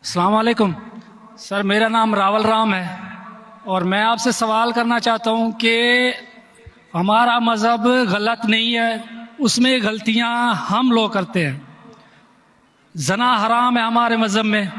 अस्सलाम वालेकुम सर, मेरा नाम रावल राम है और मैं आपसे सवाल करना चाहता हूं कि हमारा मज़हब गलत नहीं है, उसमें गलतियां हम लोग करते हैं। जना हराम है हमारे मज़हब में,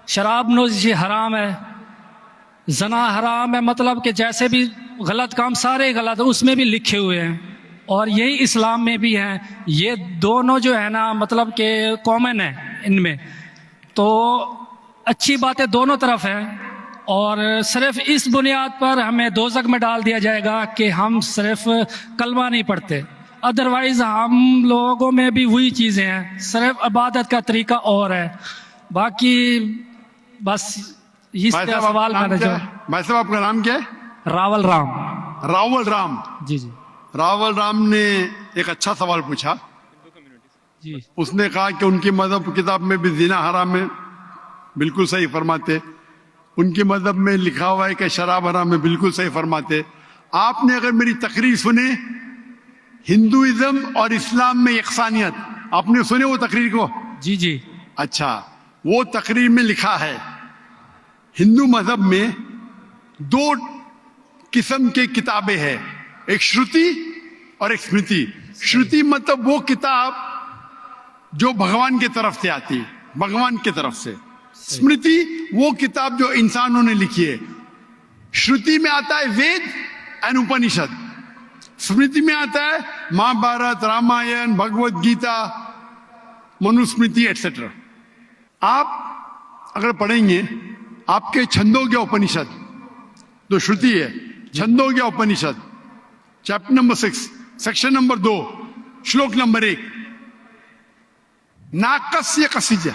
शराब नोशी हराम है, जना हराम है, मतलब कि जैसे भी गलत काम सारे गलत उसमें भी लिखे हुए हैं और यही इस्लाम में भी हैं। ये दोनों जो है ना, मतलब कि कॉमन है इनमें, तो अच्छी बातें दोनों तरफ हैं और सिर्फ इस बुनियाद पर हमें दोज़ख में डाल दिया जाएगा कि हम सिर्फ कलमा नहीं पढ़ते। अदरवाइज हम लोगों में भी वही चीज़ें हैं, सिर्फ इबादत का तरीका और है। बाकी बस इस सवाल मैंने जो। भाई साहब, आपका नाम क्या है? रावल राम। रावल राम जी जी रावल राम ने एक अच्छा सवाल पूछा जी। उसने कहा कि उनकी मजहब किताब में भी जिना हराम है, बिल्कुल सही फरमाते। उनके मजहब में लिखा हुआ है कि शराब हराम है, बिल्कुल सही फरमाते। आपने अगर मेरी तकरीर सुने हिंदुइज्म और इस्लाम में यकसानियत, आपने सुने वो तकरीर को? जी जी। अच्छा, वो तकरीर में लिखा है हिंदू मजहब में दो किस्म के किताबें हैं, एक श्रुति और एक स्मृति। श्रुति मतलब वो किताब जो भगवान की तरफ से आती, भगवान की तरफ से। स्मृति वो किताब जो इंसानों ने लिखी है। श्रुति में आता है वेद एंड उपनिषद, स्मृति में आता है महाभारत, रामायण, भगवत गीता, मनुस्मृति एटसेट्रा। आप अगर पढ़ेंगे आपके छंदोग्य उपनिषद जो श्रुति है, छंदोग्य उपनिषद चैप्टर नंबर 6 सेक्शन नंबर 2 श्लोक नंबर 1, नाकस्य कसिज,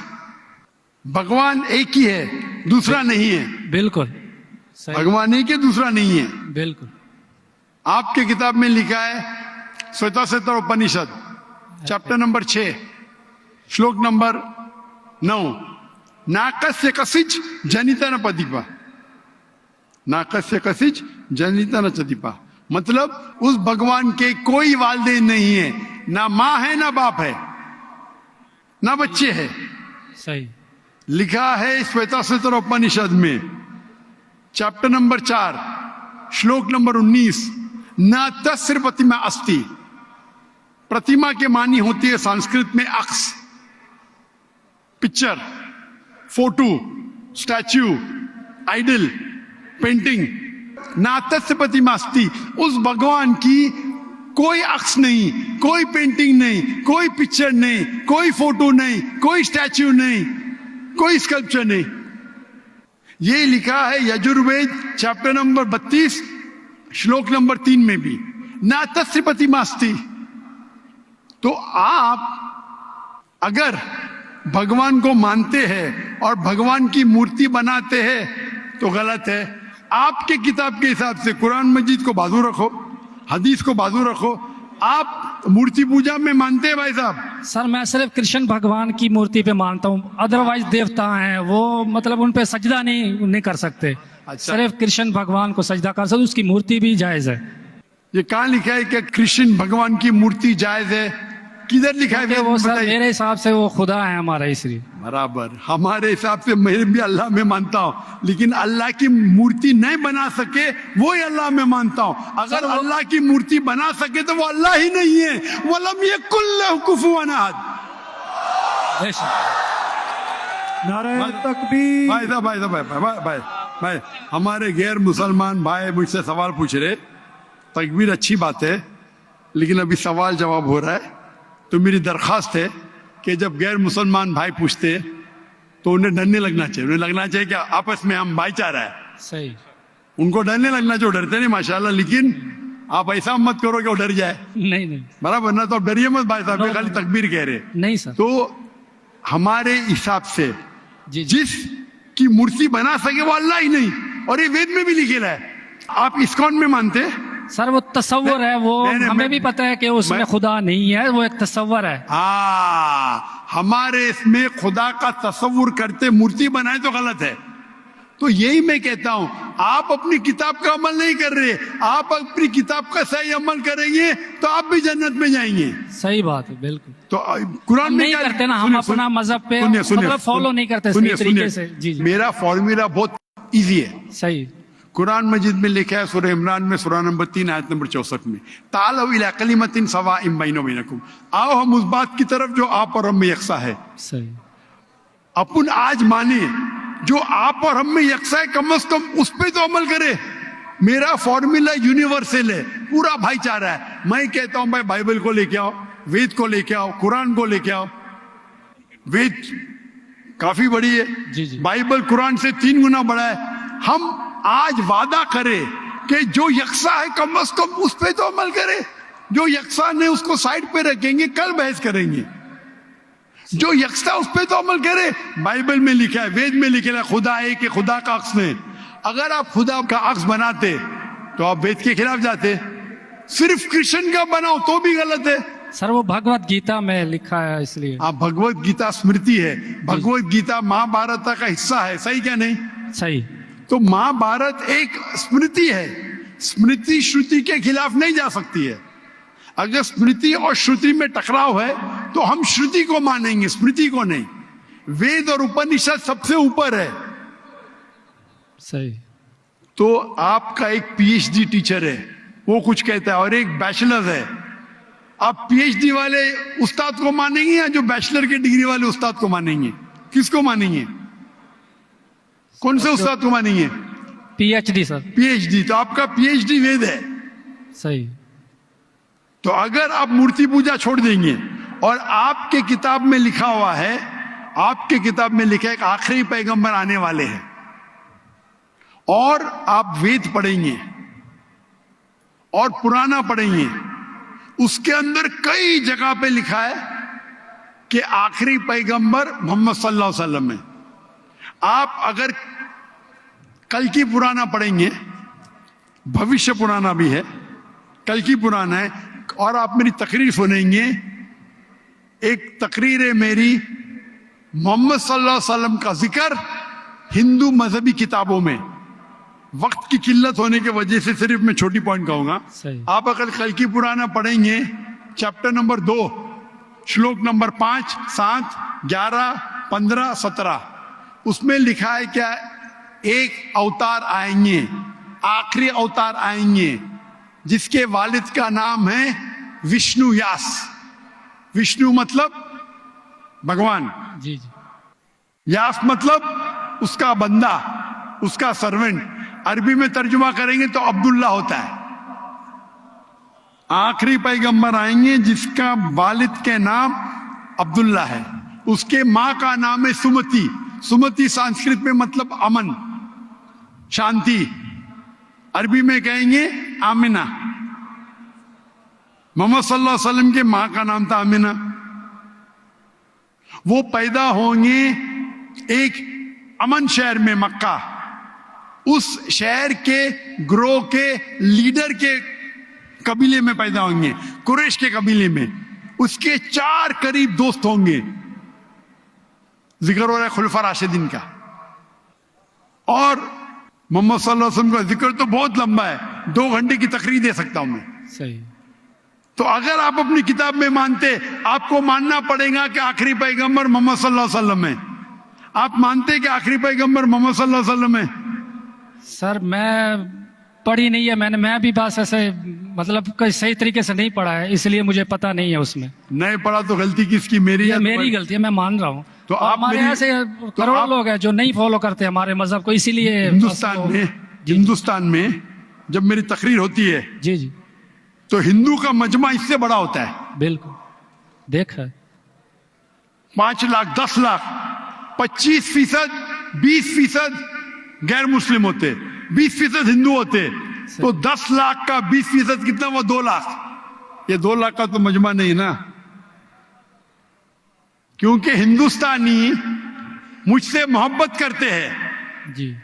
भगवान एक ही है, दूसरा नहीं है। बिल्कुल सही। भगवान एक है, दूसरा नहीं है। बिल्कुल। आपके किताब में लिखा है श्वेताश्वेतर उपनिषद चैप्टर नंबर 6 श्लोक नंबर 9, नाकस्य कसिज जनिता न पदीपा, नाकस्य कसिज जनिता न चदीपा, मतलब उस भगवान के कोई वालिदैन नहीं है, ना माँ है ना बाप है ना बच्चे है। सही। लिखा है श्वेताश्वेतर उपनिषद में चैप्टर नंबर 4 श्लोक नंबर 19, न तस्य प्रतिमा अस्ति, प्रतिमा के मानी होती है संस्कृत में अक्स, picture, photo, statue, idol, painting. ना तस्य प्रतिमा अस्ति, उस भगवान की कोई अक्स नहीं, कोई पेंटिंग नहीं, कोई पिक्चर नहीं, कोई फोटो नहीं, कोई स्टैच्यू नहीं, कोई स्कल्पचर नहीं। ये लिखा है यजुर्वेद चैप्टर नंबर 32 श्लोक नंबर 3 में भी, ना तस्य प्रतिमा अस्ति। तो आप अगर भगवान को मानते हैं और भगवान की मूर्ति बनाते हैं तो गलत है। आपके किताब के हिसाब से कुरान मजीद को बाजू रखो, हदीस को बाजू रखो। आप मूर्ति पूजा में मानते हैं भाई साहब? सर मैं सिर्फ कृष्ण भगवान की मूर्ति पे मानता हूँ, अदरवाइज देवता हैं वो, मतलब उन पे सजदा नहीं कर सकते। अच्छा। सिर्फ कृष्ण भगवान को सजदा कर सकते, उसकी मूर्ति भी जायज है। ये कहाँ लिखा है कि कृष्ण भगवान की मूर्ति जायज है? किधर लिखा है? वो सर मेरे हिसाब से वो खुदा है हमारा, इसलिए। बराबर, हमारे हिसाब से मैं भी अल्लाह में मानता हूँ, लेकिन अल्लाह की मूर्ति नहीं बना सके वो ही अल्लाह में मानता हूँ। अगर अल्लाह की मूर्ति बना सके तो वो अल्लाह ही नहीं है। वलम यकुल लहु कुफुवन अहद। नारे तकबीर। भाई साहब, भाई साहब, भाई हमारे गैर मुसलमान भाई मुझसे सवाल पूछ रहे। तकबीर अच्छी बात है, लेकिन अभी सवाल जवाब हो रहा है। तो मेरी दरख्वास्त है कि जब गैर मुसलमान भाई पूछते तो उन्हें डरने लगना चाहिए। उन्हें लगना चाहिए कि आपस में हम भाईचारा है। सही। उनको डरने लगना चाहिए। डरते नहीं माशाल्लाह, लेकिन आप ऐसा मत करो कि वो डर जाए। नहीं नहीं बराबर ना? तो आप डरिए मत भाई साहब, खाली तकबीर कह रहे। नहीं सर। तो हमारे हिसाब से जी। जिस की मूर्ति बना सके वो अल्लाह ही नहीं, और ये वेद में भी लिखेला है। आप इस्कॉन में मानते हैं सर? वो तस्वर है, वो हमें भी पता है कि उसमें खुदा नहीं है, वो एक तस्वर है। हमारे इसमें खुदा का तस्वुर करते मूर्ति बनाए तो गलत है। तो यही मैं कहता हूं, आप अपनी किताब का अमल नहीं कर रहे, आप अपनी किताब का सही अमल करेंगे तो आप भी जन्नत में जाएंगे। सही बात है, बिल्कुल। तो कुरान हम में नहीं क्या करते ना, हम सुनिए, अपना मजहब पे सुनिए, सुनिए, मतलब फॉलो नहीं करते सुनिए, सही तरीके सुनिए। से। जी जी मेरा फॉर्मूला बहुत इजी है। सही। कुरान मजीद में लिखा है सूरह इमरान में सूरह नंबर 3 आयत नंबर 64 में, तालौ इला कलिमतिन सवाइम बैना बैनकुम, आओ हम उस बात की तरफ जो आप और हम में यकसा है। सही। अपन आज माने जो आप और हम में यकसा है, कम से कम उस पे तो अमल करे। मेरा फॉर्मूला यूनिवर्सल है, पूरा भाईचारा है। मैं कहता हूं भाई बाइबल को लेके आओ, वेद को लेके आओ, कुरान को लेके आओ। वेद काफी बड़ी है, जी जी। बाइबल कुरान से 3 गुना बड़ा है। हम आज वादा करें कि जो यकसा है कम से कम उस पे तो अमल करे। जो यकसा नहीं उसको साइड पे रखेंगे, कल बहस करेंगे। जो यकसा उस पे तो अमल करे। बाइबल में लिखा है, वेद में लिखा है, खुदा है कि खुदा का अक्स नहीं। अगर आप खुदा का अक्स बनाते तो आप वेद के खिलाफ जाते। सिर्फ कृष्ण का बनाओ तो भी गलत है। सर वो भगवत गीता में लिखा है इसलिए। आप भगवत गीता स्मृति है, भगवत गीता महाभारत का हिस्सा है, सही क्या नहीं? सही। तो महाभारत एक स्मृति है, स्मृति श्रुति के खिलाफ नहीं जा सकती है। अगर स्मृति और श्रुति में टकराव है तो हम श्रुति को मानेंगे, स्मृति को नहीं। वेद और उपनिषद सबसे ऊपर है। सही। तो आपका एक पीएचडी टीचर है, वो कुछ कहता है, और एक बैचलर है। आप पीएचडी वाले उस्ताद को मानेंगे या जो बैचलर की डिग्री वाले उस्ताद को मानेंगे? किसको मानेंगे? कौन से उस्ताद को मानेंगे? PhD sir. पीएचडी। तो आपका पीएचडी वेद है। सही। तो अगर आप मूर्ति पूजा छोड़ देंगे और आपके किताब में लिखा हुआ है, आपके किताब में लिखा है कि आखिरी पैगंबर आने वाले हैं, और आप वेद पढ़ेंगे और पुराना पढ़ेंगे, उसके अंदर कई जगह पे लिखा है कि आखिरी पैगंबर मोहम्मद सल्लल्लाहु अलैहि वसल्लम है। आप अगर कल की पुराना पढ़ेंगे, भविष्य पुराना भी है, कल की पुराना है, और आप मेरी तकरीर सुनेंगे। एक तकरीर है मेरी, मोहम्मद सल्लल्लाहु अलैहि वसल्लम का जिक्र हिंदू मजहबी किताबों में। वक्त की किल्लत होने की वजह से सिर्फ मैं छोटी पॉइंट कहूंगा। सही। आप अगर कल की पुराना पढ़ेंगे, चैप्टर नंबर 2, श्लोक नंबर 5, 7, 11, 15, 17, उसमें लिखा है क्या? एक अवतार आएंगे, आखिरी अवतार आएंगे, जिसके वालिद का नाम है विष्णु व्यास। विष्णु मतलब भगवान, जी जी। व्यास मतलब उसका बंदा, उसका सर्वेंट। अरबी में तर्जुमा करेंगे तो अब्दुल्ला होता है। आखिरी पैगंबर आएंगे जिसका वालिद के नाम अब्दुल्ला है, उसके मां का नाम है सुमति। सुमति संस्कृत में मतलब अमन, शांति। अरबी में कहेंगे आमिना। मोहम्मद सल्लल्लाहु अलैहि वसल्लम के मां का नाम था आमिना। वो पैदा होंगे एक अमन शहर में, मक्का। उस शहर के ग्रोह के लीडर के कबीले में पैदा होंगे, कुरैश के कबीले में। उसके 4 करीब दोस्त होंगे। जिक्र हो रहा है खुलफा राशिदीन का। और मोहम्मद सल्लल्लाहु अलैहि वसल्लम का जिक्र तो बहुत लंबा है, 2 घंटे की तकरीर दे सकता हूं मैं। सही। तो अगर आप अपनी किताब में मानते, आपको मानना पड़ेगा कि आखिरी पैगंबर मोहम्मद सल्लल्लाहु अलैहि वसल्लम है। आप मानते कि आखिरी पैगंबर मोहम्मद सल्लल्लाहु अलैहि वसल्लम है? सर मैं पढ़ी नहीं है, मैं भी बस ऐसे मतलब कोई सही तरीके से नहीं पढ़ा है, इसलिए मुझे पता नहीं है उसमें। नहीं पढ़ा तो गलती किसकी? मेरी ये या मेरी गलती है, मैं मान रहा हूँ। तो और आप हमारे मेरी- ऐसे तो करोड़ों आप- लोग हैं जो नहीं फॉलो करते हमारे मजहब को, इसीलिए हिंदुस्तान में जब मेरी तकरीर होती है जी जी तो हिंदू का मजमा इससे बड़ा होता है। बिल्कुल देखा है। 5 लाख, 10 लाख, 25%, 20% गैर मुस्लिम होते, 20% हिंदू होते। तो 10 लाख का 20% कितना हुआ? 2 लाख। ये 2 लाख का तो मजमा नहीं ना, क्योंकि हिंदुस्तानी मुझसे मोहब्बत करते हैं जी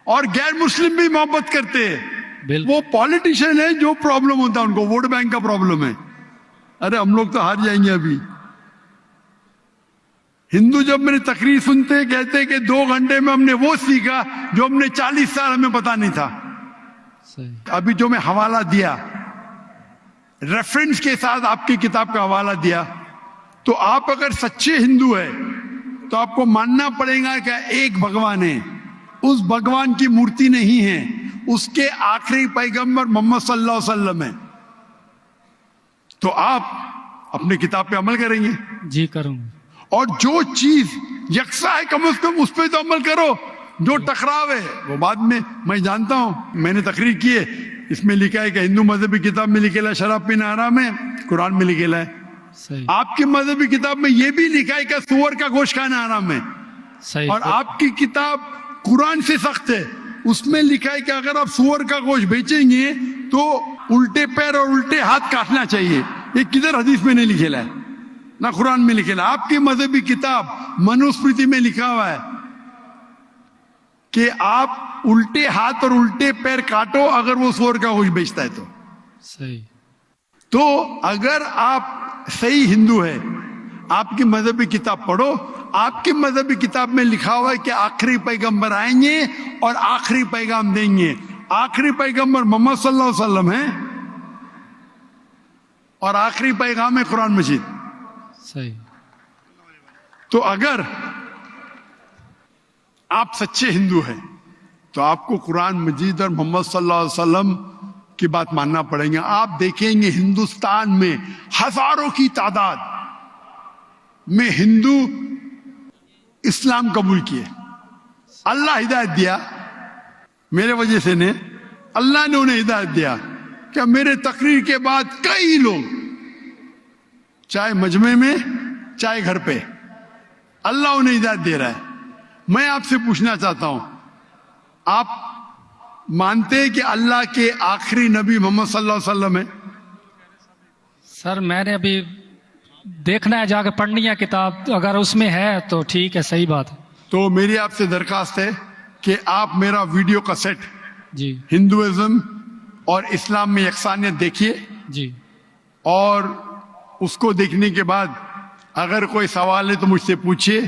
और गैर मुस्लिम भी मोहब्बत करते हैं। बिल्कुल। वो पॉलिटिशियन है, जो प्रॉब्लम होता है उनको वोट बैंक का प्रॉब्लम है। अरे हम लोग तो हार जाएंगे अभी। हिंदू जब मेरी तकरीर सुनते कहते कि 2 घंटे में हमने वो सीखा जो हमने 40 साल हमें पता नहीं था। सही। अभी जो मैं हवाला दिया, रेफरेंस के साथ आपकी किताब का हवाला दिया, तो आप अगर सच्चे हिंदू है तो आपको मानना पड़ेगा कि एक भगवान है, उस भगवान की मूर्ति नहीं है, उसके आखिरी पैगंबर मोहम्मद सल्लल्लाहु अलैहि वसल्लम है। तो आप अपने किताब पे अमल करेंगे जी करूँगा। और जो चीज यकसा है कम से कम उस पर तो अमल करो। जो टकराव है वो बाद में, मैं जानता हूं, मैंने तकरीर की है, इसमें लिखा है कि हिंदू मजहबी किताब में लिखेला है शराब पीना हराम है, कुरान में लिखेला है। सही आपकी मजहबी किताब में यह भी लिखा है कि सुअर का गोश्त खाना हराम है। सही। और आपकी किताब कुरान से सख्त है, उसमें लिखा है कि अगर आप सुअर का गोश्त बेचेंगे तो उल्टे पैर और उल्टे हाथ काटना चाहिए। ये किधर हदीस में नहीं लिखेला है, ना कुरान में लिखेला। आपकी मजहबी किताब मनुस्मृति में लिखा हुआ है कि आप उल्टे हाथ और उल्टे पैर काटो अगर वो सुअर का गोश्त बेचता है तो। सही। तो अगर आप सही हिंदू है, आपकी मजहबी किताब पढ़ो। आपकी मजहबी किताब में लिखा हुआ है कि आखिरी पैगंबर आएंगे और आखिरी पैगाम देंगे। आखिरी पैगंबर मोहम्मद सल्लल्लाहु अलैहि वसल्लम है और आखिरी पैगाम है कुरान मजीद। सही। तो अगर आप सच्चे हिंदू हैं तो आपको कुरान मजीद और मोहम्मद सल्लल्लाहु अलैहि वसल्लम की बात मानना पड़ेगा। आप देखेंगे हिंदुस्तान में हजारों की तादाद में हिंदू इस्लाम कबूल किए। अल्लाह हिदायत दिया, मेरे वजह से ने, अल्लाह ने उन्हें हिदायत दिया कि मेरे तकरीर के बाद कई लोग, चाहे मजमे में चाहे घर पे, अल्लाह उन्हें हिदायत दे रहा है। मैं आपसे पूछना चाहता हूं, आप मानते हैं कि अल्लाह के आखिरी नबी मोहम्मद सल्लल्लाहु अलैहि वसल्लम है? सर मैंने अभी देखना है, जाकर पढ़नी है किताब, तो अगर उसमें है तो ठीक है, सही बात है। तो मेरी आपसे दरखास्त है कि आप मेरा वीडियो कैसेट जी हिंदुइज्म और इस्लाम में यकसानियत देखिए, जी। और उसको देखने के बाद अगर कोई सवाल है तो मुझसे पूछिए।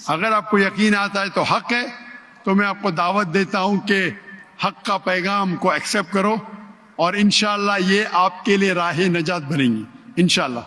अगर आपको यकीन आता है तो हक है, तो मैं आपको दावत देता हूं कि हक का पैगाम को एक्सेप्ट करो और इंशाअल्लाह ये आपके लिए राह नजात बनेंगी इंशाअल्लाह।